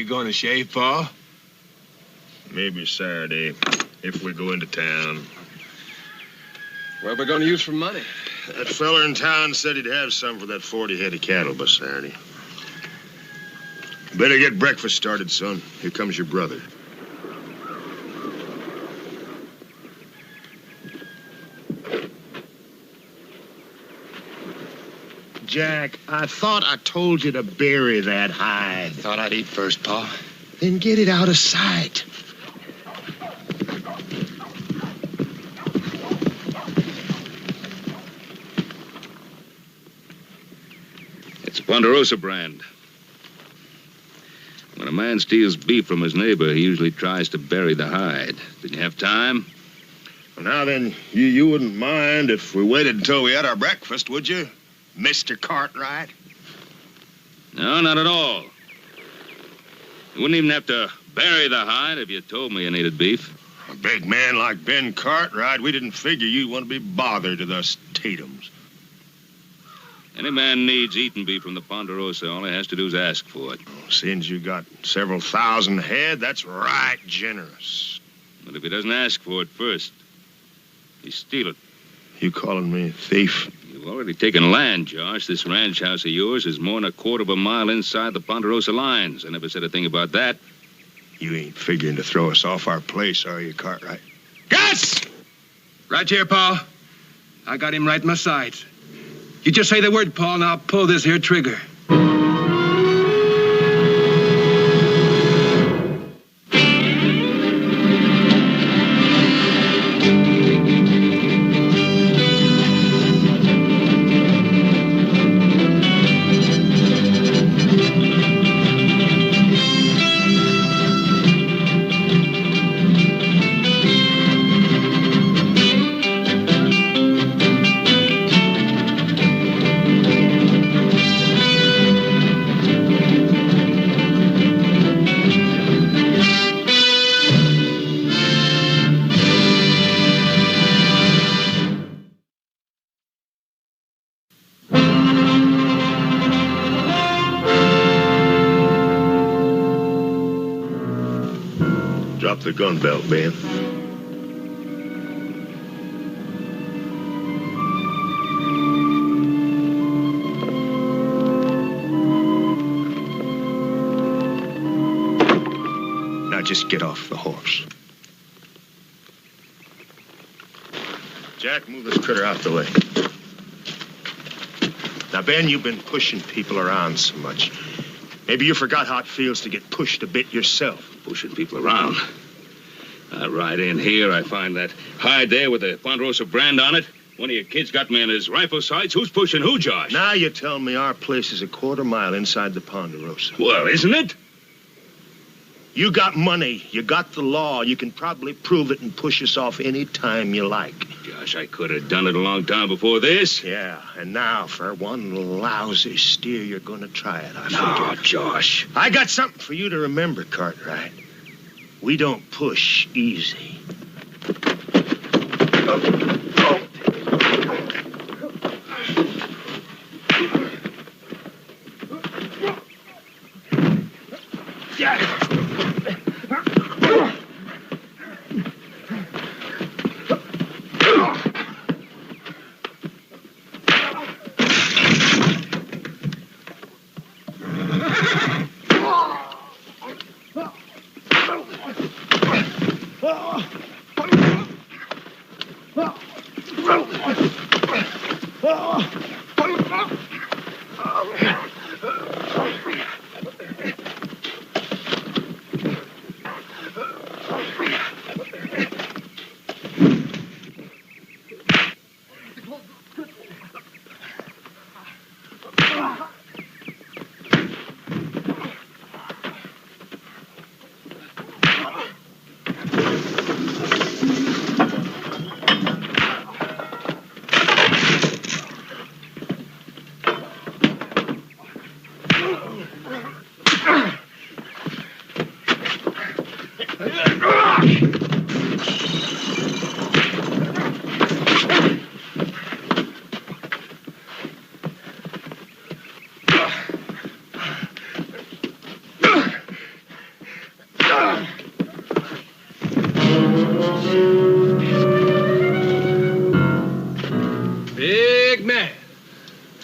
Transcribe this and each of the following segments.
You gonna shave, Paul? Maybe Saturday, if we go into town. What are we gonna use for money? That fella in town said he'd have some for that 40 head of cattle by Saturday. Better get breakfast started, son. Here comes your brother. Jack, I thought I told you to bury that hide. Thought I'd eat first, Paul. Then get it out of sight. It's a Ponderosa brand. When a man steals beef from his neighbor, he usually tries to bury the hide. Didn't you have time? Well, now then, you wouldn't mind if we waited until we had our breakfast, would you, Mr. Cartwright? No, not at all. You wouldn't even have to bury the hide if you told me you needed beef. A big man like Ben Cartwright, we didn't figure you'd want to be bothered with us Tatums. Any man needs eating beef from the Ponderosa. All he has to do is ask for it. Since you got several thousand head, that's right generous. But if he doesn't ask for it first, you steal it. You calling me a thief? You've already taken land, Josh. This ranch house of yours is more than a quarter of a mile inside the Ponderosa lines. I never said a thing about that. You ain't figuring to throw us off our place, are you, Cartwright? Gus! Right here, Paul. I got him right in my sights. You just say the word, Paul, and I'll pull this here trigger. Drop the gun belt, Ben. Now just get off the horse. Jack, move this critter out the way. Now, Ben, you've been pushing people around so much. Maybe you forgot how it feels to get pushed a bit yourself. Pushing people around. I ride in here, I find that hide there with the Ponderosa brand on it. One of your kids got me in his rifle sights. Who's pushing who, Josh? Now you tell me our place is a quarter mile inside the Ponderosa. Well, isn't it? You got money. You got the law. You can probably prove it and push us off any time you like. Josh, I could have done it a long time before this. Yeah, and now for one lousy steer, you're going to try it, I No, figure. Josh. I got something for you to remember, Cartwright. We don't push easy.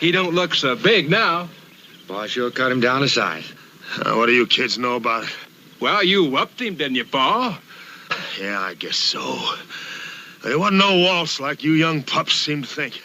He don't look so big now. Pa sure cut him down to size. What do you kids know about it? Well, you whooped him, didn't you, Pa? Yeah, I guess so. There wasn't no waltz like you young pups seem to think.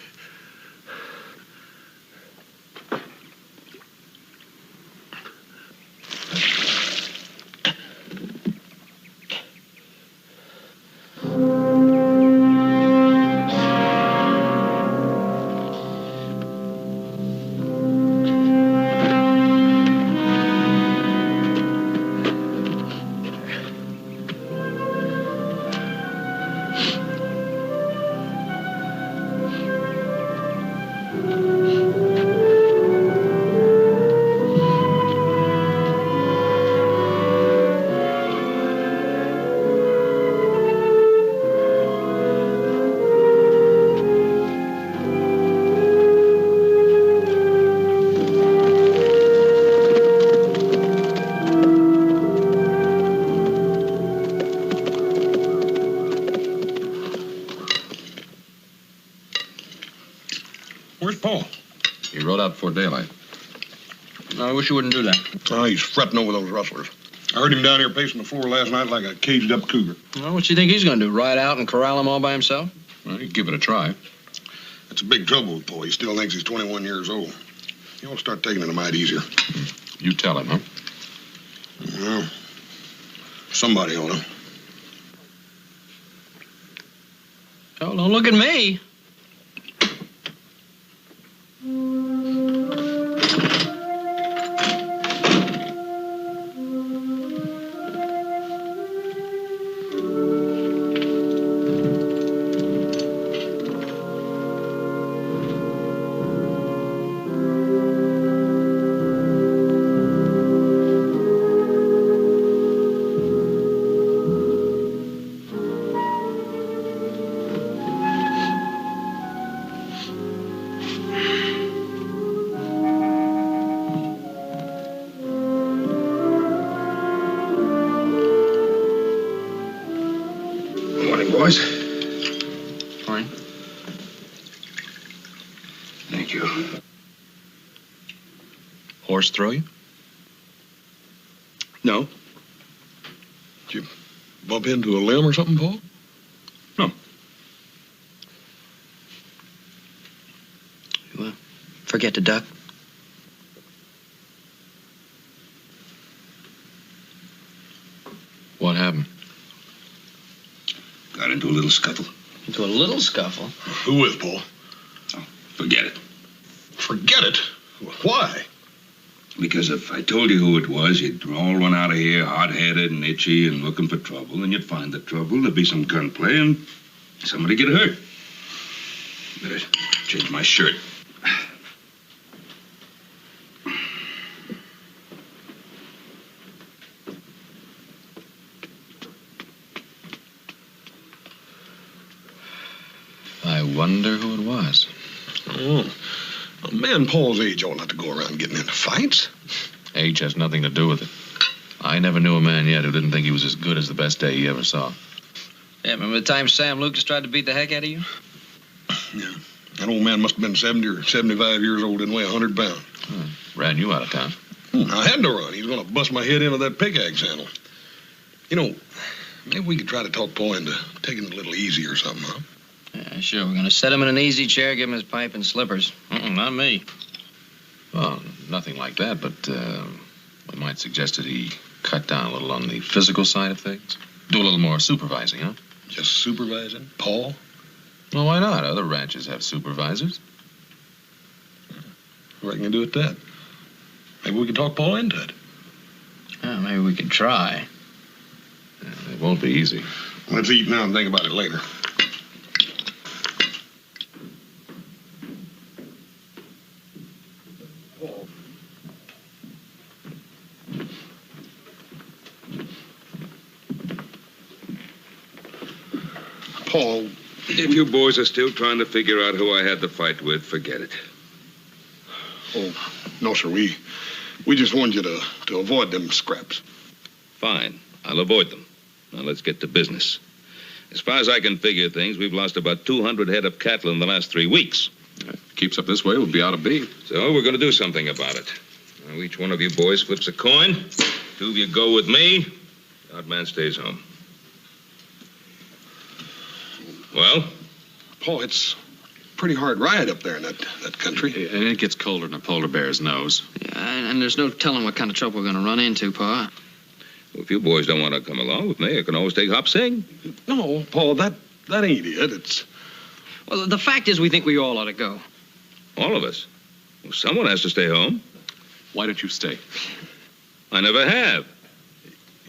Where's Paul? He rode out before daylight. I wish you wouldn't do that. Oh, he's fretting over those rustlers. I heard him down here pacing the floor last night like a caged-up cougar. Well, what you think he's going to do, ride out and corral them all by himself? Well, he'd give it a try. That's a big trouble with Paul. He still thinks he's 21 years old. He ought to start taking it a mite easier. You tell him, huh? Well, somebody ought to. Oh, don't look at me. Boys. Fine. Thank you. Horse throw you? No. Did you bump into a limb or something, Paul? No. Well, forget to duck. What happened? Got into a little scuffle. Into a little scuffle? Who with, Paul? Oh, forget it. Forget it. Why? Because if I told you who it was, you'd all run out of here hot-headed and itchy and looking for trouble, and you'd find the trouble. There'd be some gunplay and somebody get hurt. Better change my shirt. I wonder who it was. Oh, a man Paul's age ought not to go around getting into fights. Age has nothing to do with it. I never knew a man yet who didn't think he was as good as the best day he ever saw. Yeah, remember the time Sam Lucas tried to beat the heck out of you? Yeah. That old man must have been 70 or 75 years old and weigh 100 pounds. Ran you out of town. I had to run. He was going to bust my head into that pickaxe handle. You know, maybe we could try to talk Paul into taking it a little easy or something, huh? Yeah, sure. We're going to set him in an easy chair, give him his pipe and slippers. Not me. Well, nothing like that, but we might suggest that he cut down a little on the physical side of things. Do a little more supervising, huh? Just supervising? Paul? Well, why not? Other ranches have supervisors. I reckon you do it that. Maybe we can talk Paul into it. Maybe we could try. Yeah, it won't be easy. Let's eat now and think about it later. Paul, If you boys are still trying to figure out who I had the fight with, forget it. oh, no, sir. We just wanted you to avoid them scraps. Fine. I'll avoid them. Now let's get to business. As far as I can figure things, we've lost about 200 head of cattle in the last 3 weeks. Keeps up this way, we'll be out of beef. So we're going to do something about it. Now, each one of you boys flips a coin. 2 of you go with me. The odd man stays home. Well? Paul, it's a pretty hard ride up there in that country. And it gets colder than a polar bear's nose. Yeah, and there's no telling what kind of trouble we're going to run into, Pa. Well, if you boys don't want to come along with me, I can always take Hop Sing. No, Paul, that ain't it. It's... Well, the fact is we think we all ought to go. All of us. Well, someone has to stay home. Why don't you stay? I never have.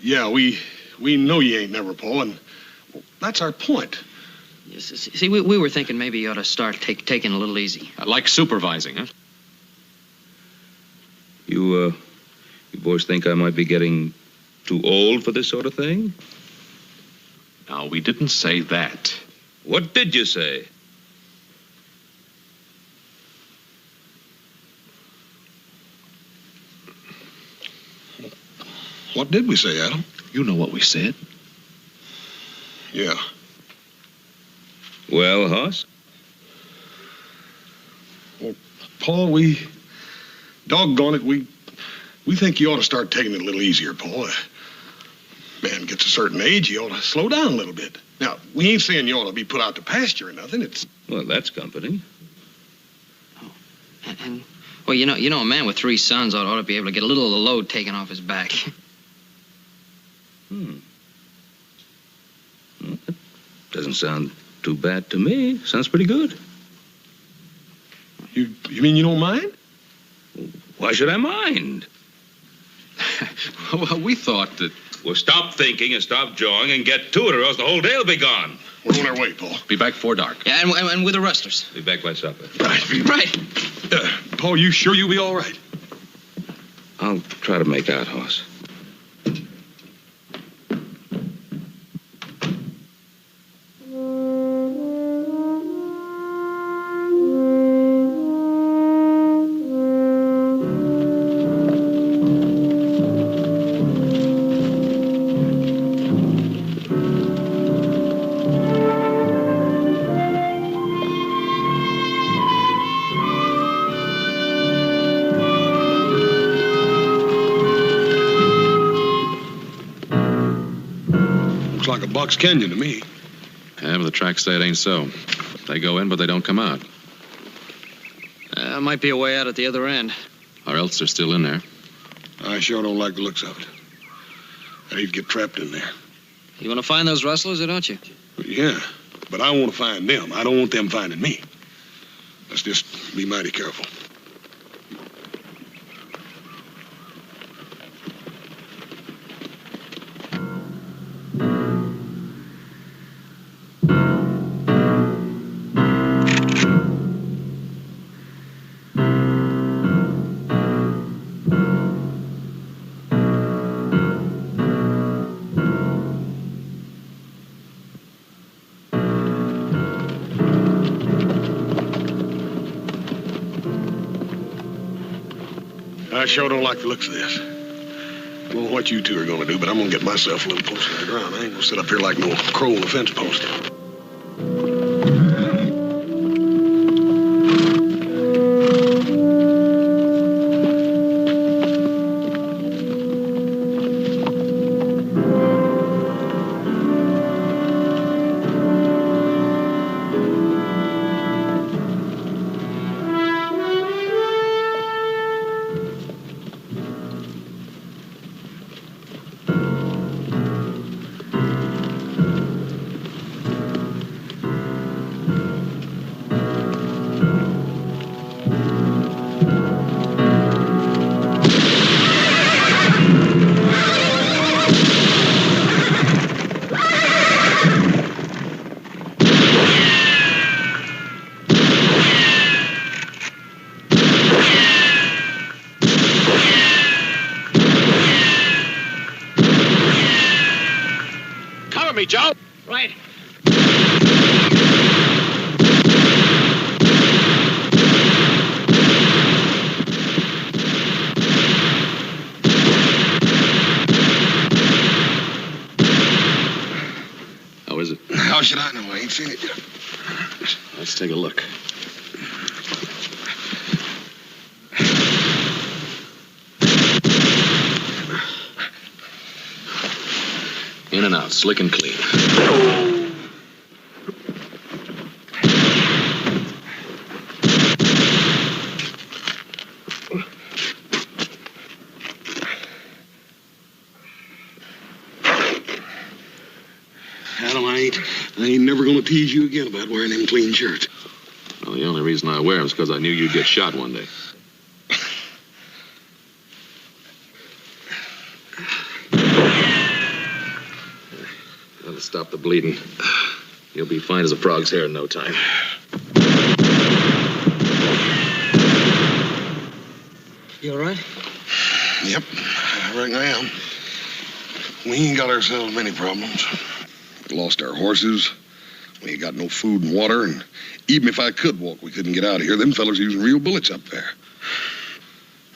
Yeah, we know you ain't never, Paul, and that's our point. Yes, see, we were thinking maybe you ought to start taking a little easy. Like supervising, huh? You boys think I might be getting too old for this sort of thing? No, we didn't say that. What did you say? What did we say, Adam? You know what we said. Yeah. Well, Hoss? Well, Paul, doggone it, we think you ought to start taking it a little easier, Paul. Man gets a certain age, he ought to slow down a little bit. Now, we ain't saying you ought to be put out to pasture or nothing. It's... Well, that's comforting. And well, you know, a man with 3 sons ought to be able to get a little of the load taken off his back. Well, that doesn't sound too bad to me. Sounds pretty good. You mean you don't mind? Why should I mind? Well, we thought that... Well, stop thinking and stop jawing and get to it, or else the whole day will be gone. We're on our way, Paul. Be back before dark. Yeah, and with the rustlers. Be back by supper. Right. Paul, you sure you'll be all right? I'll try to make out, Hoss. Looks like a Buck's Canyon to me. Yeah, but the tracks say it ain't so. They go in, but they don't come out. Might be a way out at the other end. Or else they're still in there. I sure don't like the looks of it. I hate to get trapped in there. You want to find those rustlers, or don't you? Yeah, but I want to find them. I don't want them finding me. Let's just be mighty careful. I sure don't like the looks of this. I don't know what you two are going to do, but I'm going to get myself a little closer to the ground. I ain't going to sit up here like no crow on a fence post. Me, Joe. Right. How is it? How should I know? I ain't seen it yet. Let's take a look. and out, slick and clean. Adam, I ain't never gonna tease you again about wearing them clean shirts. Well, the only reason I wear them is because I knew you'd get shot one day. That'll stop the bleeding. You'll be fine as a frog's hair in no time. You all right? Yep, I reckon I am. We ain't got ourselves many problems. We lost our horses. We ain't got no food and water, and even if I could walk, we couldn't get out of here. Them fellas using real bullets up there.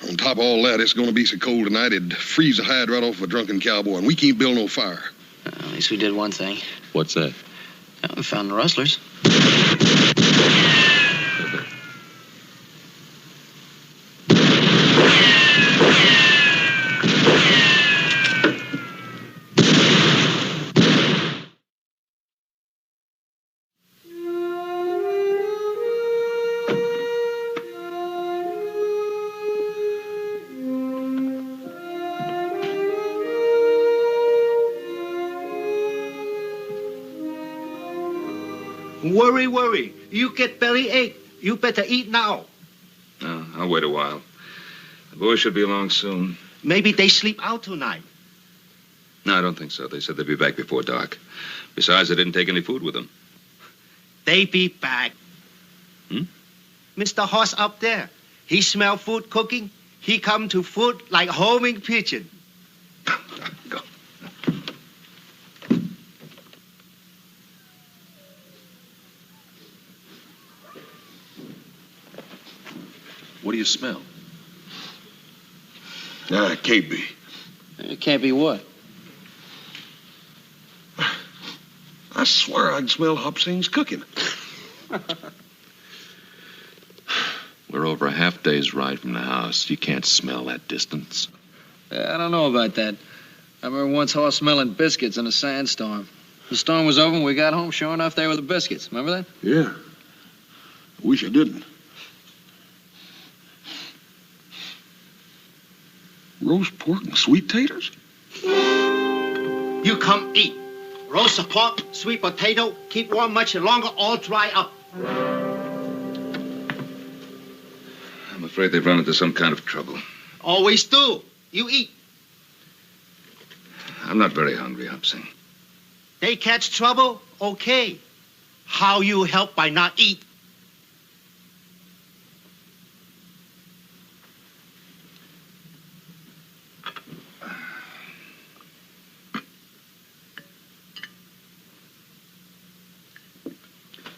On top of all that, it's gonna be so cold tonight, it'd freeze the hide right off of a drunken cowboy, and we can't build no fire. At least we did one thing. What's that? We found the rustlers. Worry. You get bellyache. You better eat now. No, I'll wait a while. The boys should be along soon. Maybe they sleep out tonight. No, I don't think so. They said they'd be back before dark. Besides, they didn't take any food with them. They be back. Mr. Hoss up there. He smell food cooking. He come to food like homing pigeon. Go. What do you smell? Nah, it can't be. It can't be what? I swear I can smell Hopsing's cooking. We're over a half day's ride from the house. You can't smell that distance. I don't know about that. I remember once Hoss smelling biscuits in a sandstorm. The storm was over and we got home. Sure enough, there were the biscuits. Remember that? Yeah. Wish I didn't. Roast pork and sweet taters? You come eat. Roast pork, sweet potato, keep warm much longer, all dry up. I'm afraid they've run into some kind of trouble. Always do. You eat. I'm not very hungry, Hopsing. They catch trouble, okay. How you help by not eat?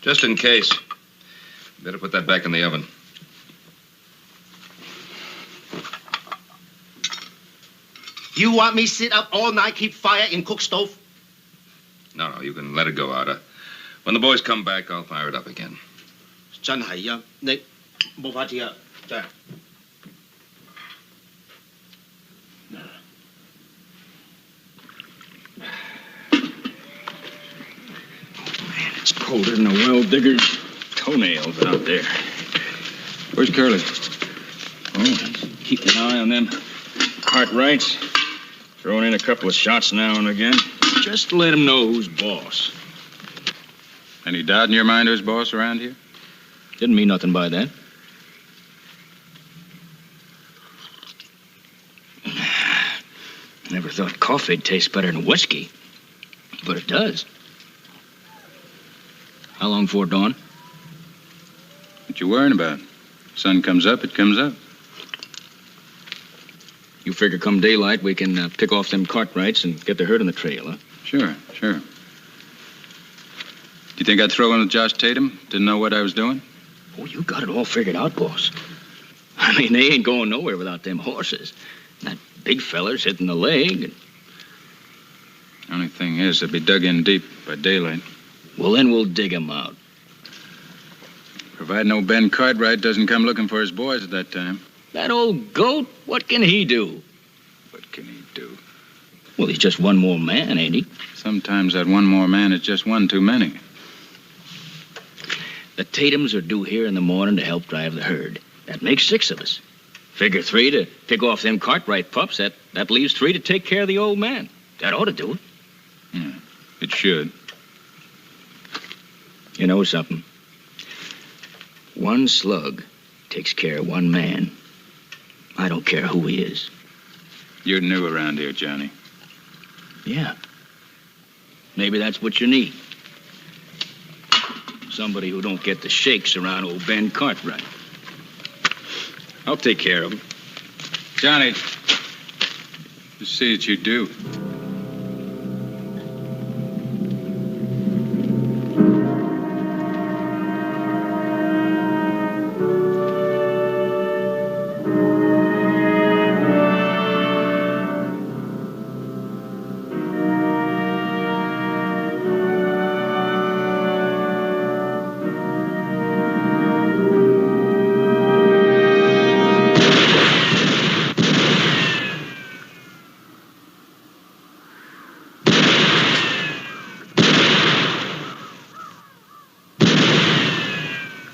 Just in case. Better put that back in the oven. You want me sit up all night, keep fire in cook stove? No, you can let it go, Ada. When the boys come back, I'll fire it up again. 真係啊，你冇法子啊，真係。It's colder than a well digger's toenails out there. Where's Curly? Oh, keep an eye on them Cartwrights. Throwing in a couple of shots now and again. Just to let him know who's boss. Any doubt in your mind who's boss around here? Didn't mean nothing by that. Never thought coffee'd taste better than whiskey. But it does. How long before dawn? What you worrying about? Sun comes up, it comes up. You figure come daylight we can pick off them Cartwrights and get the herd on the trail, huh? Sure. Do you think I'd throw in with Josh Tatum? Didn't know what I was doing? Oh, you got it all figured out, boss. I mean, they ain't going nowhere without them horses. That big feller's hitting the leg. And... Only thing is, they'll be dug in deep by daylight. Well, then we'll dig 'em out. Providing old Ben Cartwright doesn't come looking for his boys at that time. That old goat, what can he do? What can he do? Well, he's just one more man, ain't he? Sometimes that one more man is just one too many. The Tatums are due here in the morning to help drive the herd. That makes 6 of us. Figure 3 to pick off them Cartwright pups. That leaves 3 to take care of the old man. That ought to do it. Yeah, it should. You know something? One slug takes care of one man. I don't care who he is. You're new around here, Johnny. Yeah. Maybe that's what you need. Somebody who don't get the shakes around old Ben Cartwright. I'll take care of him. Johnny, just see that you do.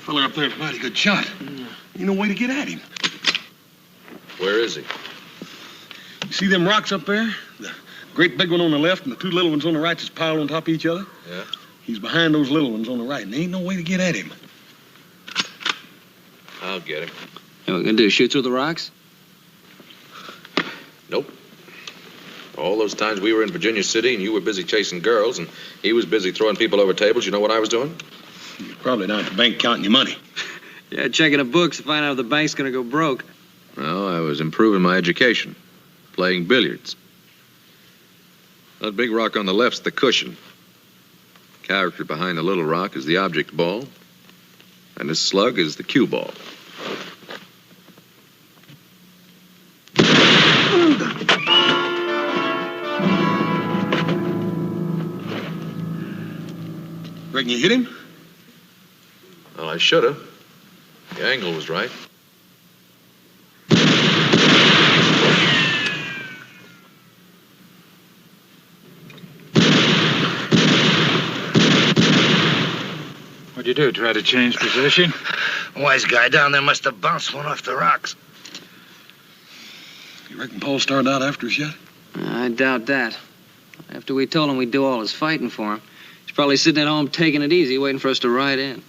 Fella up there's a mighty good shot. Ain't no way to get at him. Where is he? You see them rocks up there? The great big one on the left and the 2 little ones on the right just piled on top of each other? Yeah. He's behind those little ones on the right, and there ain't no way to get at him. I'll get him. What we're gonna do, shoot through the rocks? Nope. All those times we were in Virginia City and you were busy chasing girls and he was busy throwing people over tables, you know what I was doing? You're probably down at the bank counting your money. Yeah, checking the books to find out if the bank's gonna go broke. No, I was improving my education, playing billiards. That big rock on the left's the cushion. The character behind the little rock is the object ball, and this slug is the cue ball. Reckon you hit him? Well, I should have. The angle was right. What'd you do, try to change position? Wise guy down there must have bounced one off the rocks. You reckon Paul started out after us yet? I doubt that. After we told him we'd do all his fighting for him, he's probably sitting at home taking it easy, waiting for us to ride in.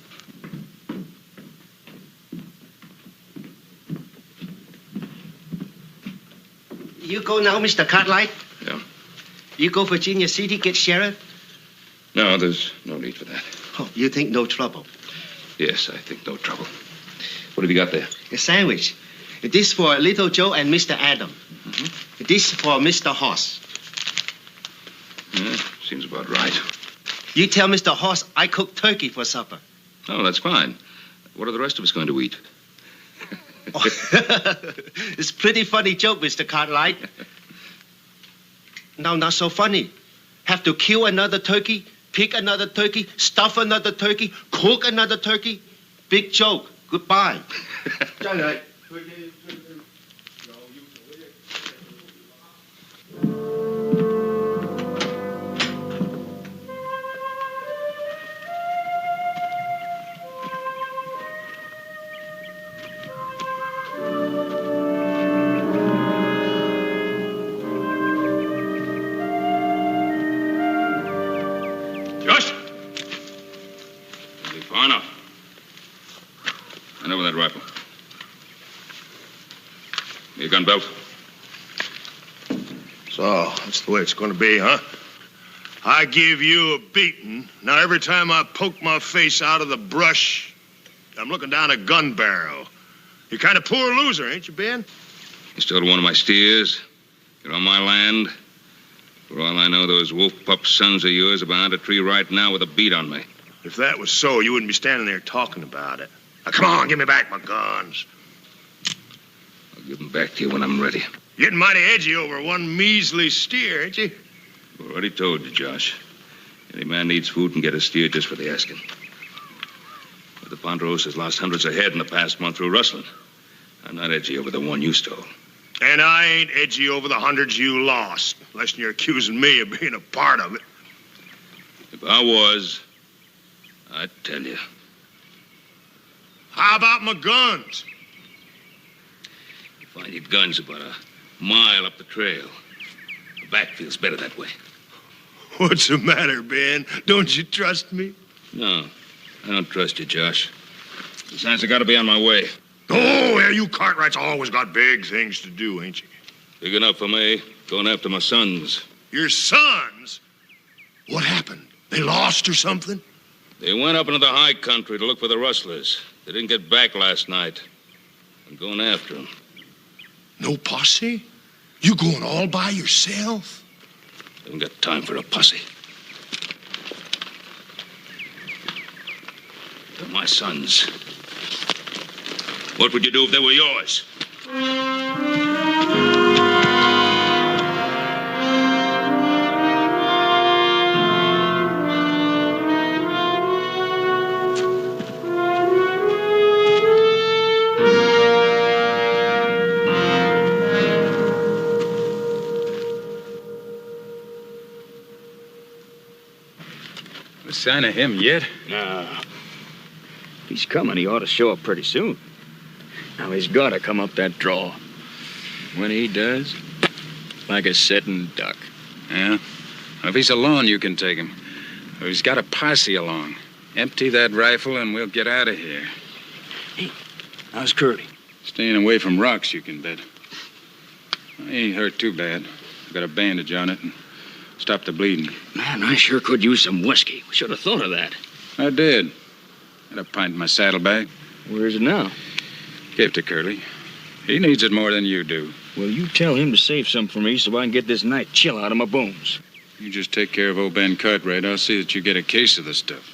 You go now, Mr. Cartwright? Yeah. You go Virginia City, get sheriff? No, there's no need for that. Oh, you think no trouble? Yes, I think no trouble. What have you got there? A sandwich. This for Little Joe and Mr. Adam. This for Mr. Hoss. Yeah, seems about right. You tell Mr. Hoss I cooked turkey for supper. Oh, that's fine. What are the rest of us going to eat? It's pretty funny joke, Mr. Cartwright. No, not so funny. Have to kill another turkey, pick another turkey, stuff another turkey, cook another turkey. Big joke. Goodbye. Josh! Be far enough. Hand over that rifle. Your gun belt. So, that's the way it's going to be, huh? I give you a beating. Now, every time I poke my face out of the brush, I'm looking down a gun barrel. You're kind of poor loser, ain't you, Ben? You stole one of my steers. You're on my land. For all I know, those wolf pup sons of yours are behind a tree right now with a beat on me. If that was so, you wouldn't be standing there talking about it. Now, come on, give me back my guns. I'll give them back to you when I'm ready. You're getting mighty edgy over one measly steer, ain't you? I've already told you, Josh. Any man needs food and get a steer just for the asking. But the Ponderosa has lost hundreds of head in the past month through rustling. I'm not edgy over the one you stole. And I ain't edgy over the hundreds you lost, unless you're accusing me of being a part of it. If I was, I'd tell you. How about my guns? You find your guns about a mile up the trail. The back feels better that way. What's the matter, Ben? Don't you trust me? No, I don't trust you, Josh. Besides, I gotta be on my way. Oh, yeah, you Cartwrights always got big things to do, ain't you? Big enough for me. Going after my sons. Your sons? What happened? They lost or something? They went up into the high country to look for the rustlers. They didn't get back last night. I'm going after them. No posse? You going all by yourself? Haven't got time for a posse. They're my sons. What would you do if they were yours? No sign of him yet? No. If he's coming, he ought to show up pretty soon. Now, he's got to come up that draw. When he does? Like a sitting duck. Yeah. Well, if he's alone, you can take him. Or he's got a posse along. Empty that rifle and we'll get out of here. Hey, how's Curly? Staying away from rocks, you can bet. He ain't hurt too bad. Got a bandage on it and stopped the bleeding. Man, I sure could use some whiskey. We should have thought of that. I did. Had a pint in my saddlebag. Where's it now? Gave it to Curly. He needs it more than you do. Well, you tell him to save some for me so I can get this night chill out of my bones. You just take care of old Ben Cartwright. I'll see that you get a case of the stuff.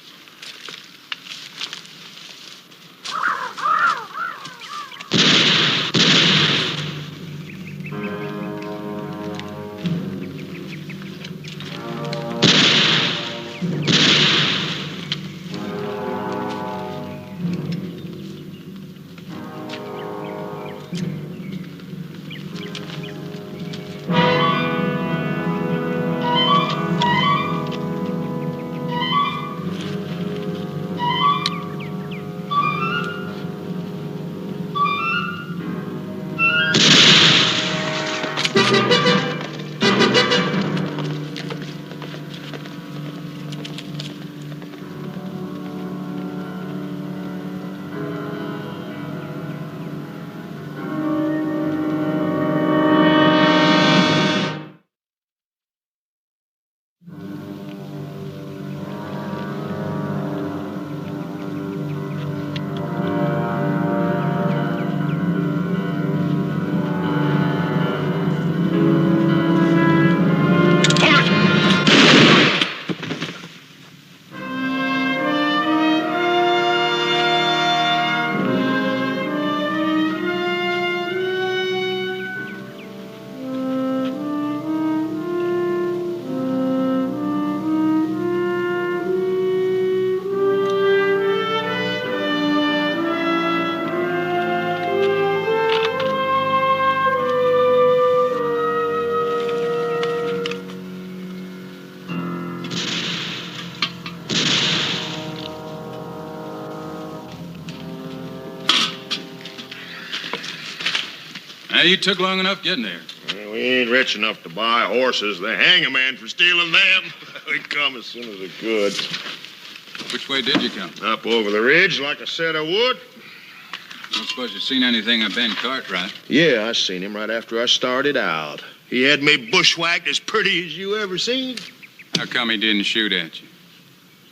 You took long enough getting there. Well, we ain't rich enough to buy horses. They hang a man for stealing them. We come as soon as we could. Which way did you come? Up over the ridge, like I said I would. I don't suppose you've seen anything of Ben Cartwright. Yeah, I seen him right after I started out. He had me bushwhacked as pretty as you ever seen. How come he didn't shoot at you?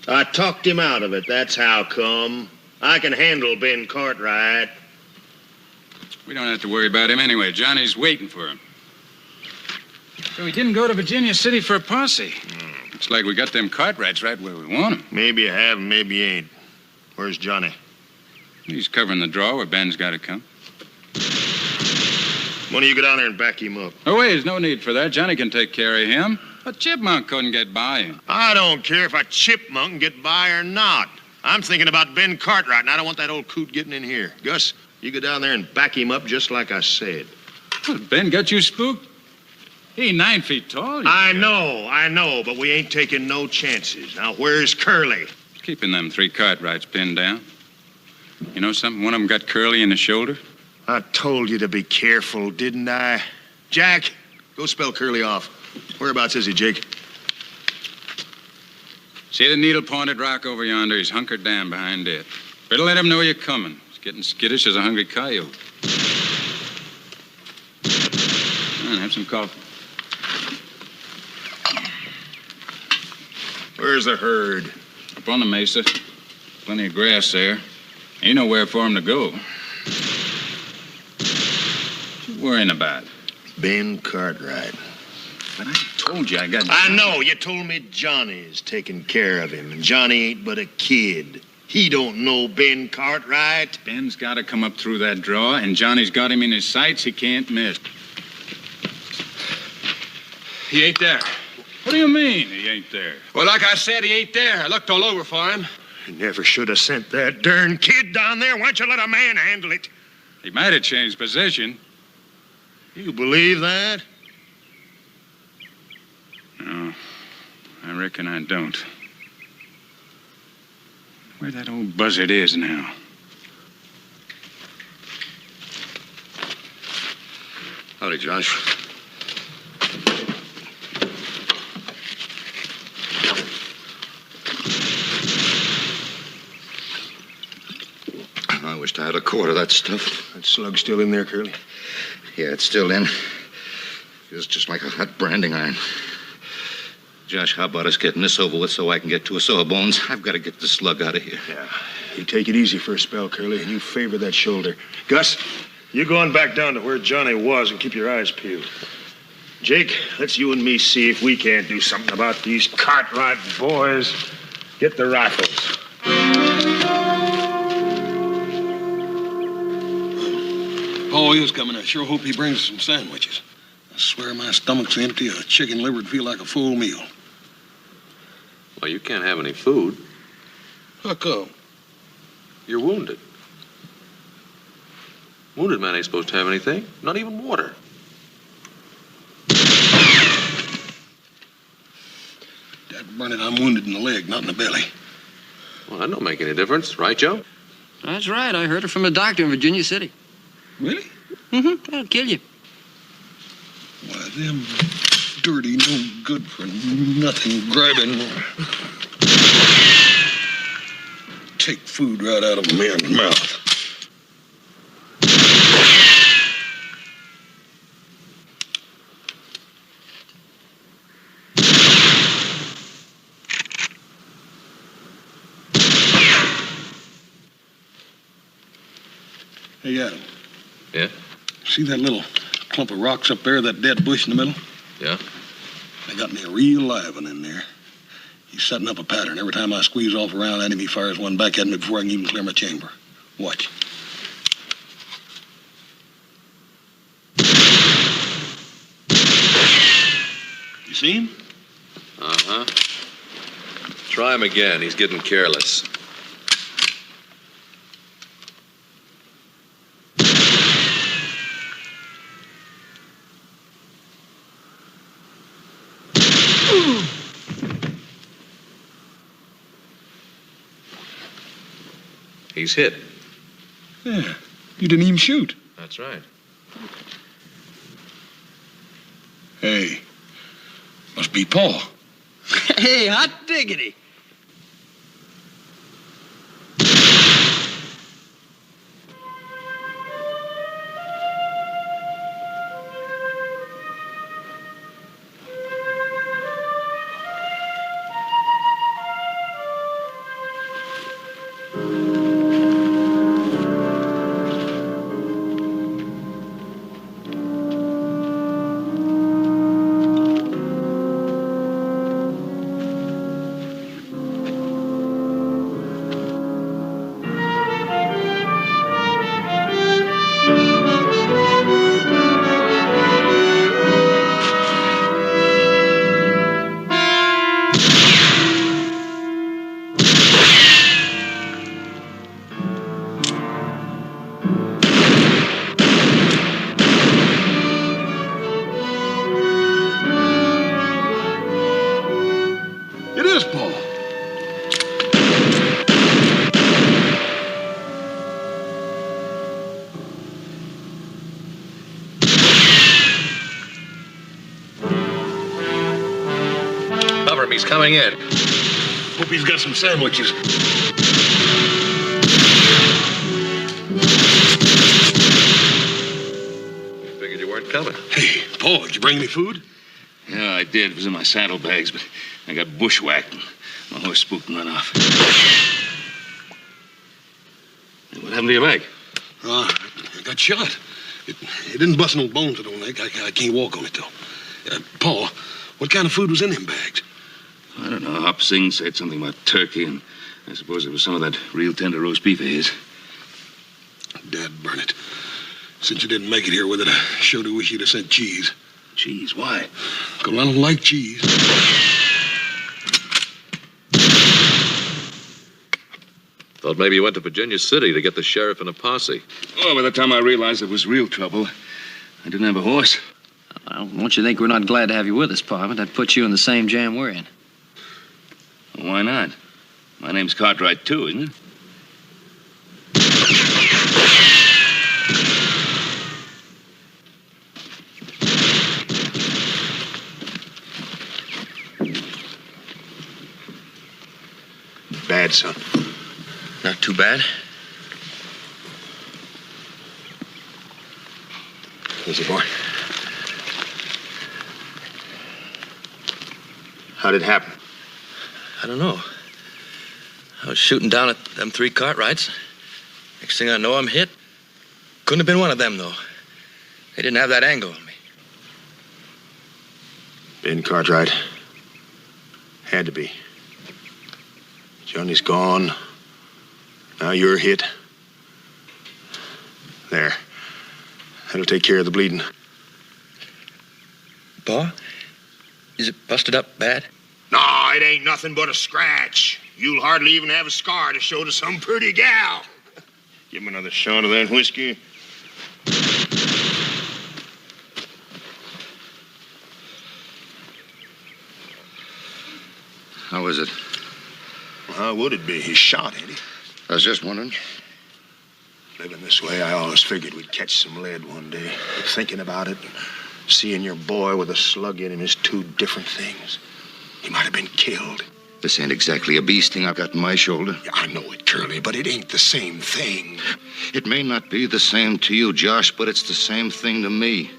I talked him out of it, that's how come. I can handle Ben Cartwright. We don't have to worry about him anyway. Johnny's waiting for him. So he didn't go to Virginia City for a posse. Looks like we got them Cartwrights right where we want them. Maybe you have, maybe you ain't. Where's Johnny? He's covering the draw where Ben's got to come. Why don't you go down there and back him up? Oh, wait, there's no need for that. Johnny can take care of him. A chipmunk couldn't get by him. I don't care if a chipmunk can get by or not. I'm thinking about Ben Cartwright, and I don't want that old coot getting in here. Gus, you go down there and back him up just like I said. Ben got you spooked? He ain't 9 feet tall. I know, but we ain't taking no chances. Now, where's Curly? Keeping them 3 Cartwrights pinned down. You know something? One of them got Curly in the shoulder. I told you to be careful, didn't I? Jack, go spell Curly off. Whereabouts is he, Jake? See the needle-pointed rock over yonder? He's hunkered down behind it. Better let him know you're coming. He's getting skittish as a hungry coyote. Come on, have some coffee. Where's the herd? Up on the mesa. Plenty of grass there. Ain't nowhere for him to go. What you worrying about? Ben Cartwright. But I told you I got... I know. You told me Johnny's taking care of him, and Johnny ain't but a kid. He don't know Ben Cartwright. Ben's got to come up through that draw, and Johnny's got him in his sights he can't miss. He ain't there. What do you mean he ain't there? Well, like I said, he ain't there. I looked all over for him. You never should have sent that darn kid down there. Why don't you let a man handle it? He might have changed position. You believe that? No, I reckon I don't. Where that old buzzard is now. Howdy, Josh. I wished I had a quart of that stuff. That slug still in there, Curly? Yeah, it's still in. Feels just like a hot branding iron. Josh, how about us getting this over with so I can get to a Sawbones? I've got to get this slug out of here. Yeah. You take it easy for a spell, Curly, and you favor that shoulder. Gus, you go on back down to where Johnny was and keep your eyes peeled. Jake, let's you and me see if we can't do something about these Cartwright boys. Get the rifles. Paul is coming. I sure hope he brings some sandwiches. I swear my stomach's empty. A chicken liver'd feel like a full meal. Well, you can't have any food. How come? You're wounded. Wounded man ain't supposed to have anything, not even water. Dad burn it, I'm wounded in the leg, not in the belly. Well, that don't make any difference, right, Joe? That's right. I heard it from a doctor in Virginia City. Really? Mm-hmm. That'll kill you. Why, them dirty, no good for nothing grabbing. Take food right out of a man's mouth. Hey, Adam. Yeah? See that little clump of rocks up there, that dead bush in the middle? Yeah? They got me a real live one in there. He's setting up a pattern. Every time I squeeze off around at him, he fires one back at me before I can even clear my chamber. Watch. You see him? Uh-huh. Try him again. He's getting careless. He's hit. Yeah. You didn't even shoot. That's right. Hey. Must be Paul. Hey, hot diggity. He's coming in. Hope he's got some sandwiches. Figured you weren't coming. Hey, Paul, did you bring any food? Yeah, I did. It was in my saddlebags, but I got bushwhacked and my horse spooked and run off. Hey, what happened to your leg? I got shot. It didn't bust no bones in the leg. I can't walk on it, though. Paul, what kind of food was in them bags? I don't know. Hop Singh said something about turkey, and I suppose it was some of that real tender roast beef of his. Dad, burn it. Since you didn't make it here with it, I sure do wish you'd have sent cheese. Cheese? Why? Because I don't like cheese. Thought maybe you went to Virginia City to get the sheriff and a posse. Well, by the time I realized it was real trouble, I didn't have a horse. Well, don't you think we're not glad to have you with us, Pa? That puts you in the same jam we're in. Well, why not? My name's Cartwright, too, isn't it? Bad, son. Not too bad. Easy, boy. How did it happen? I don't know. I was shooting down at them 3 Cartwrights. Next thing I know, I'm hit. Couldn't have been one of them, though. They didn't have that angle on me. Ben Cartwright. Had to be. Johnny's gone. Now you're hit. There. That'll take care of the bleeding. Pa, is it busted up bad? No, it ain't nothing but a scratch. You'll hardly even have a scar to show to some pretty gal. Give him another shot of that whiskey. How is it? Well, how would it be? He's shot, ain't he? I was just wondering. Living this way, I always figured we'd catch some lead one day. But thinking about it, seeing your boy with a slug in him is 2 different things. He might have been killed. This ain't exactly a bee sting I've got in my shoulder. Yeah, I know it, Curly, but it ain't the same thing. It may not be the same to you, Josh, but it's the same thing to me.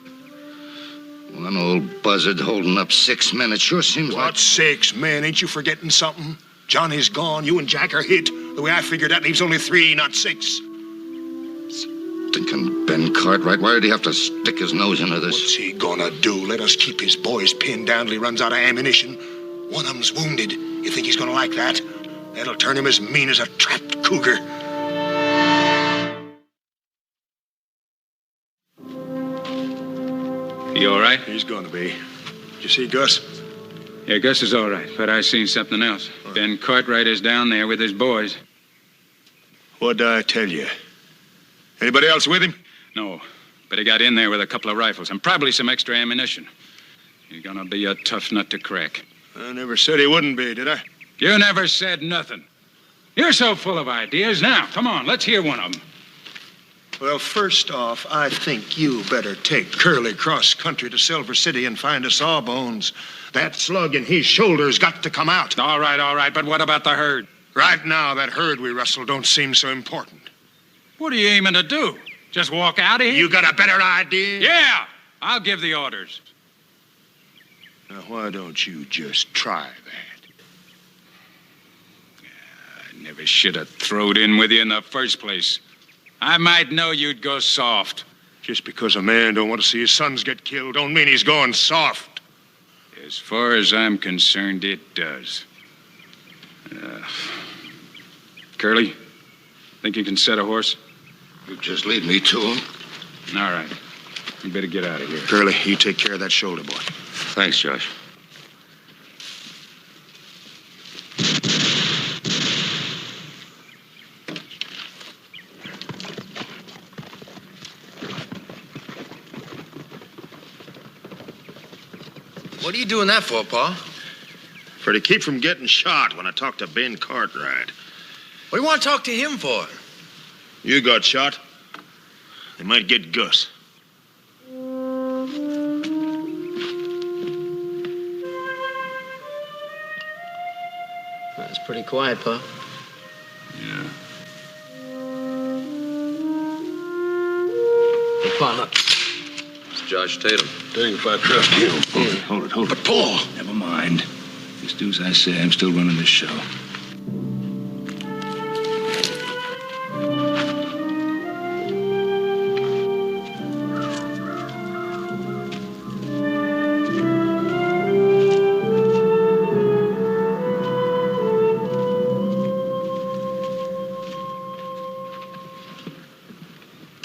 One old buzzard holding up 6 men, it sure seems like... What 6 men? Ain't you forgetting something? Johnny's gone. You and Jack are hit. The way I figured that leaves only 3, not 6. Thinking Ben Cartwright, why did he have to stick his nose into this? What's he gonna do? Let us keep his boys pinned down till he runs out of ammunition? One of them's wounded. You think he's gonna like that? That'll turn him as mean as a trapped cougar. You all right? He's gonna be. Did you see Gus? Yeah, Gus is all right, but I seen something else. Ben Cartwright is down there with his boys. What'd I tell you? Anybody else with him? No, but he got in there with a couple of rifles and probably some extra ammunition. He's gonna be a tough nut to crack. I never said he wouldn't be, did I? You never said nothing. You're so full of ideas. Now, come on, let's hear one of them. Well, first off, I think you better take Curly cross country to Silver City and find a Sawbones. That slug in his shoulder's got to come out. All right, but what about the herd? Right now, that herd we rustled don't seem so important. What are you aiming to do? Just walk out of here? You got a better idea? Yeah, I'll give the orders. Now, why don't you just try that? I never should have throwed in with you in the first place. I might know you'd go soft. Just because a man don't want to see his sons get killed don't mean he's going soft. As far as I'm concerned, it does. Curly, think you can set a horse? You just lead me to him. All right. You better get out of here. Curly, you take care of that shoulder, boy. Thanks, Josh. What are you doing that for, Pa? For to keep from getting shot when I talk to Ben Cartwright. What do you want to talk to him for? You got shot. They might get Gus. pretty quiet, Pa. Yeah. Hey, Pa, look. It's Josh Tatum. Dang if I trust him. Hold it. But Paul, Never mind. Just do as I say. I'm still running this show.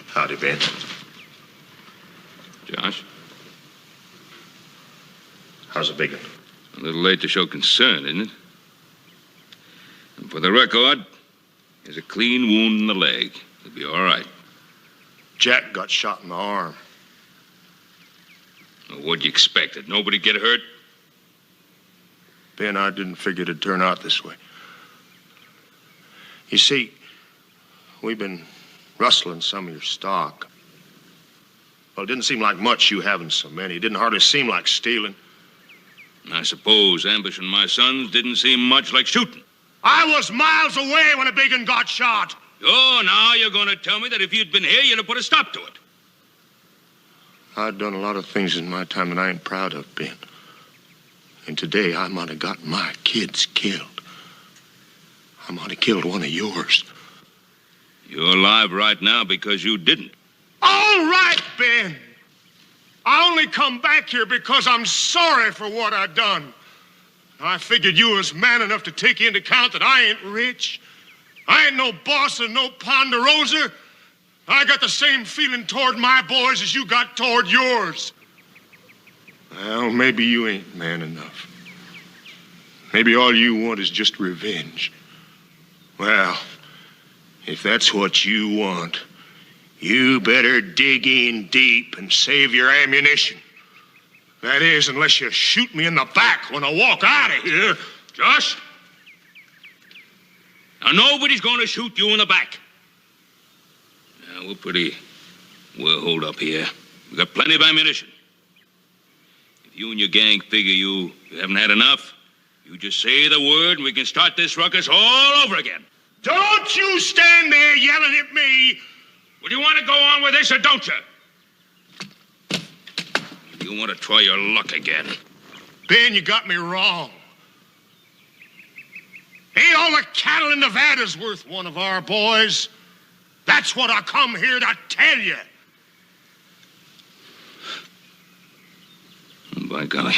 Howdy, Ben. Josh, How's the big one? a little late to show concern, isn't it? And for the record, there's a clean wound in the leg. He'll be all right. Jack got shot in the arm. Well, what'd you expect? Did nobody get hurt? Ben, I didn't figure it'd turn out this way. You see, we've been rustling some of your stock. Well, it didn't seem like much you having so many. It didn't hardly seem like stealing. And I suppose ambushing my sons didn't seem much like shooting. I was miles away when a big one got shot. Oh, now you're going to tell me that if you'd been here, you'd have put a stop to it. I've done a lot of things in my time that I ain't proud of, Ben. And today I might have got my kids killed. I might have killed one of yours. You're alive right now because you didn't. All right, Ben. I only come back here because I'm sorry for what I done. I figured you was man enough to take into account that I ain't rich. I ain't no boss of no Ponderosa. I got the same feeling toward my boys as you got toward yours. Well, maybe you ain't man enough. Maybe all you want is just revenge. Well, if that's what you want, you better dig in deep and save your ammunition. That is, unless you shoot me in the back when I walk out of here. Josh? Now, nobody's going to shoot you in the back. Now, we're pretty well holed up here. We got plenty of ammunition. If you and your gang figure you haven't had enough, you just say the word and we can start this ruckus all over again. Don't you stand there yelling at me. Well, you want to go on with this or don't you? You want to try your luck again? Ben, you got me wrong. Ain't all the cattle in Nevada's worth one of our boys. That's what I come here to tell you. By golly.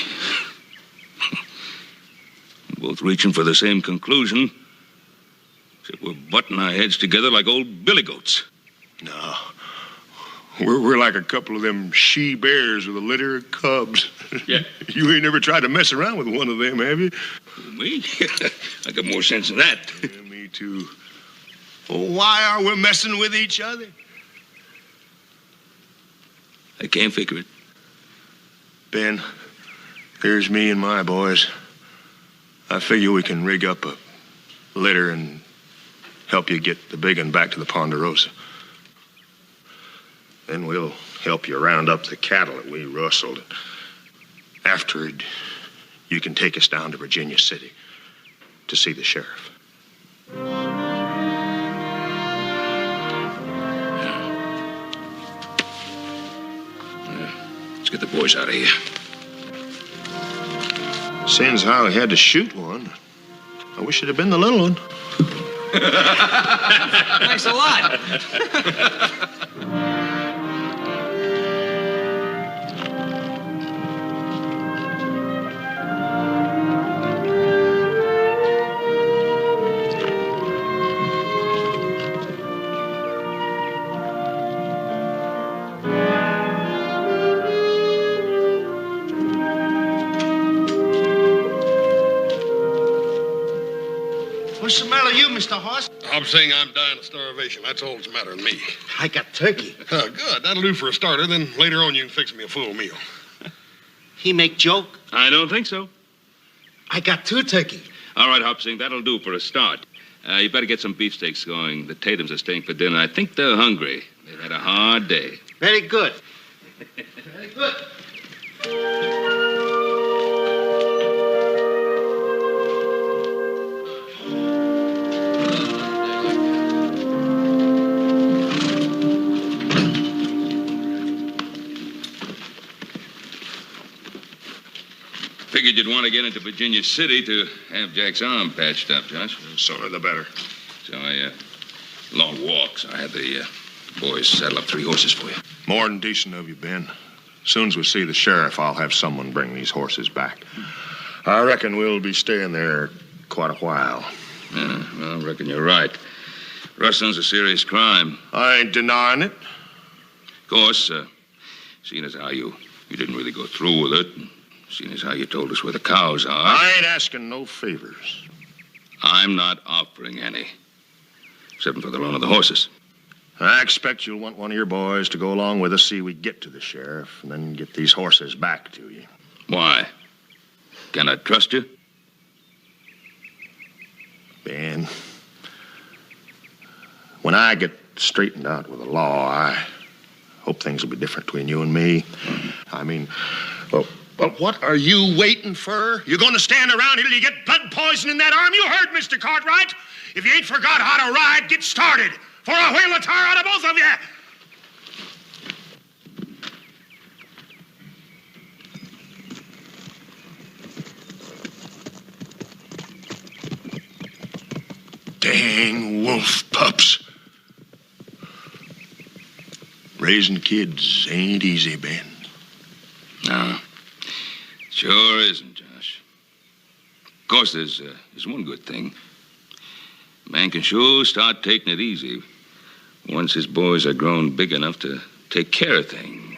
We're both reaching for the same conclusion, except we're butting our heads together like old billy goats. No. We're like a couple of them she-bears with a litter of cubs. Yeah. You ain't never tried to mess around with one of them, have you? Me? I got more sense than that. Yeah, me too. Well, why are we messing with each other? I can't figure it. Ben, here's me and my boys. I figure we can rig up a litter and help you get the big one back to the Ponderosa. Then we'll help you round up the cattle that we rustled. Afterward, you can take us down to Virginia City to see the sheriff. Let's get the boys out of here. Since how he had to shoot one, I wish it had been the little one. Thanks a lot. What's the matter with you, Mr. Horse? I'm saying I'm dying of starvation. That's all that's the matter with me. I got turkey. Good. That'll do for a starter. Then later on you can fix me a full meal. He make joke. I don't think so. I got 2 turkey. All right, Hopsing, that'll do for a start. You better get some beefsteaks going. The Tatums are staying for dinner. I think they're hungry. They've had a hard day. Very good. Very good. Figured you'd want to get into Virginia City to have Jack's arm patched up, Josh. The sooner the better. So long walk, so I had the boys saddle up 3 horses for you. More than decent of you, Ben. As soon as we see the sheriff, I'll have someone bring these horses back. I reckon we'll be staying there quite a while. Yeah, well, I reckon you're right. Rustling's a serious crime. I ain't denying it. Of course, seeing as how you didn't really go through with it, and seeing as how you told us where the cows are... I ain't asking no favors. I'm not offering any. Except for the loan of the horses. I expect you'll want one of your boys to go along with us, see we get to the sheriff, and then get these horses back to you. Why? Can I trust you? Ben, when I get straightened out with the law, I hope things will be different between you and me. I mean, well, what are you waiting for? You going to stand around here till you get blood poison in that arm? You heard Mr. Cartwright. If you ain't forgot how to ride, get started. For I'll wheel the tar out of both of you. Dang wolf pups. Raising kids ain't easy, Ben. No. Sure isn't, Josh. Of course, there's one good thing. A man can sure start taking it easy once his boys are grown big enough to take care of things.